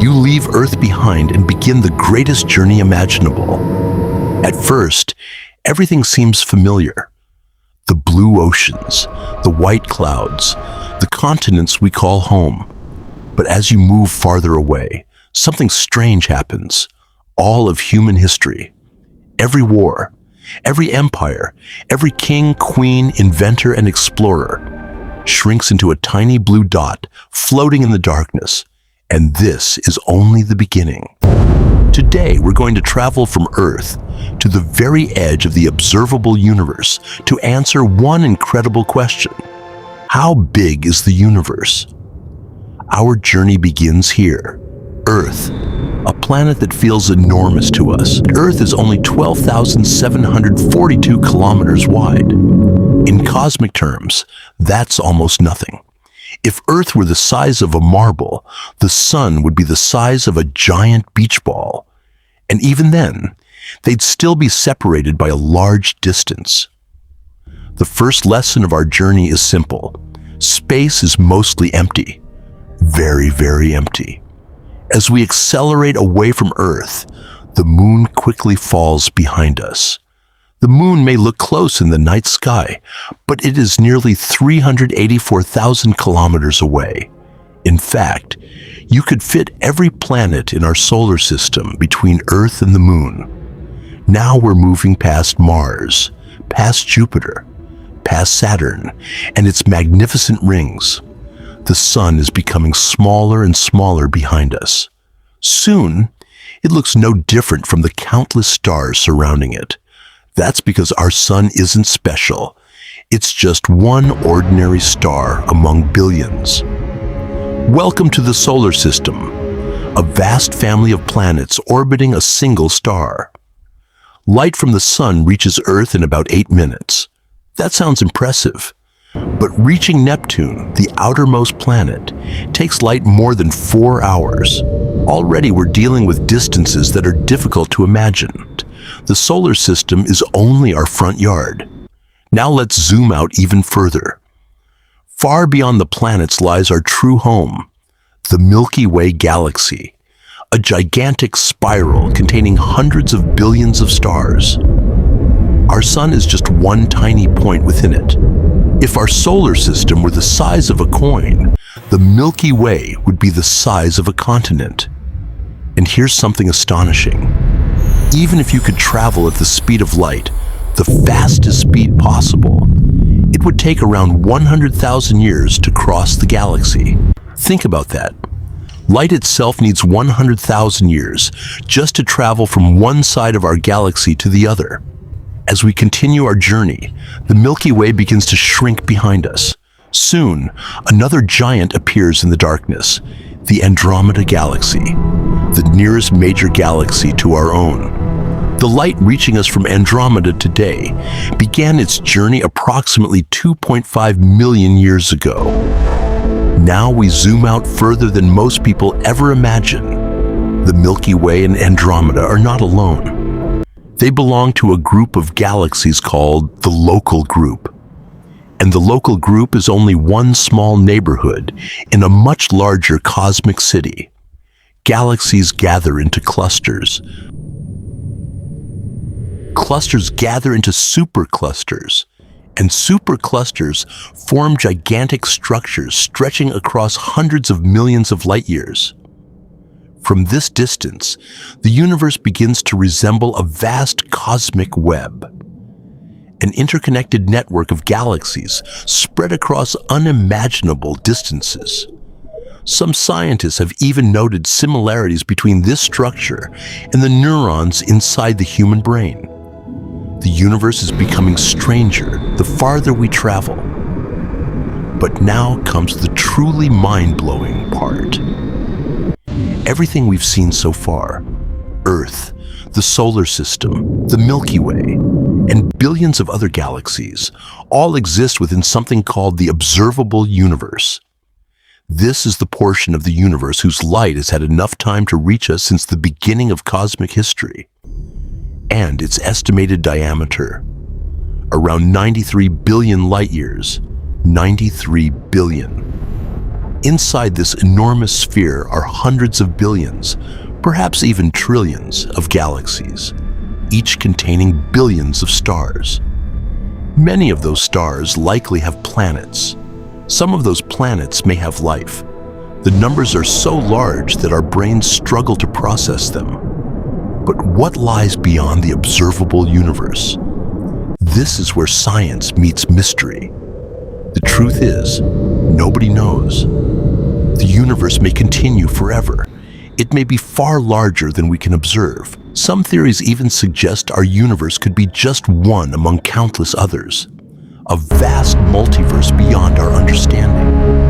you leave Earth behind and begin the greatest journey imaginable. At first, everything seems familiar. The blue oceans, the white clouds, the continents we call home. But as you move farther away, something strange happens. All of human history, every war, every empire, every king, queen, inventor, and explorer shrinks into a tiny blue dot floating in the darkness. And this is only the beginning. Today, we're going to travel from Earth to the very edge of the observable universe to answer one incredible question. How big is the universe? Our journey begins here, Earth, a planet that feels enormous to us. Earth is only 12,742 kilometers wide. In cosmic terms, that's almost nothing. If Earth were the size of a marble, the Sun would be the size of a giant beach ball. And even then, they'd still be separated by a large distance. The first lesson of our journey is simple. Space is mostly empty. Very, very empty. As we accelerate away from Earth, the moon quickly falls behind us. The moon may look close in the night sky, but it is nearly 384,000 kilometers away. In fact, you could fit every planet in our solar system between Earth and the moon. Now we're moving past Mars, past Jupiter, past Saturn, and its magnificent rings. The Sun is becoming smaller and smaller behind us. Soon, it looks no different from the countless stars surrounding it. That's because our Sun isn't special. It's just one ordinary star among billions. Welcome to the solar system, a vast family of planets orbiting a single star. Light from the Sun reaches Earth in about 8 minutes. That sounds impressive. But reaching Neptune, the outermost planet, takes light more than 4 hours. Already we're dealing with distances that are difficult to imagine. The solar system is only our front yard. Now let's zoom out even further. Far beyond the planets lies our true home, the Milky Way galaxy, a gigantic spiral containing hundreds of billions of stars. Our Sun is just one tiny point within it. If our solar system were the size of a coin, the Milky Way would be the size of a continent. And here's something astonishing. Even if you could travel at the speed of light, the fastest speed possible, it would take around 100,000 years to cross the galaxy. Think about that. Light itself needs 100,000 years just to travel from one side of our galaxy to the other. As we continue our journey, the Milky Way begins to shrink behind us. Soon, another giant appears in the darkness, the Andromeda Galaxy, the nearest major galaxy to our own. The light reaching us from Andromeda today began its journey approximately 2.5 million years ago. Now we zoom out further than most people ever imagine. The Milky Way and Andromeda are not alone. They belong to a group of galaxies called the local group. And the local group is only one small neighborhood in a much larger cosmic city. Galaxies gather into clusters. Clusters gather into superclusters, and superclusters form gigantic structures stretching across hundreds of millions of light years. From this distance, the universe begins to resemble a vast cosmic web, an interconnected network of galaxies spread across unimaginable distances. Some scientists have even noted similarities between this structure and the neurons inside the human brain. The universe is becoming stranger the farther we travel. But now comes the truly mind-blowing part. Everything we've seen so far, Earth, the solar system, the Milky Way, and billions of other galaxies, all exist within something called the observable universe. This is the portion of the universe whose light has had enough time to reach us since the beginning of cosmic history. And its estimated diameter, around 93 billion light years. 93 billion. Inside this enormous sphere are hundreds of billions, perhaps even trillions of galaxies, each containing billions of stars. Many of those stars likely have planets. Some of those planets may have life. The numbers are so large that our brains struggle to process them. But what lies beyond the observable universe? This is where science meets mystery. The truth is, nobody knows. The universe may continue forever. It may be far larger than we can observe. Some theories even suggest our universe could be just one among countless others, a vast multiverse beyond our understanding.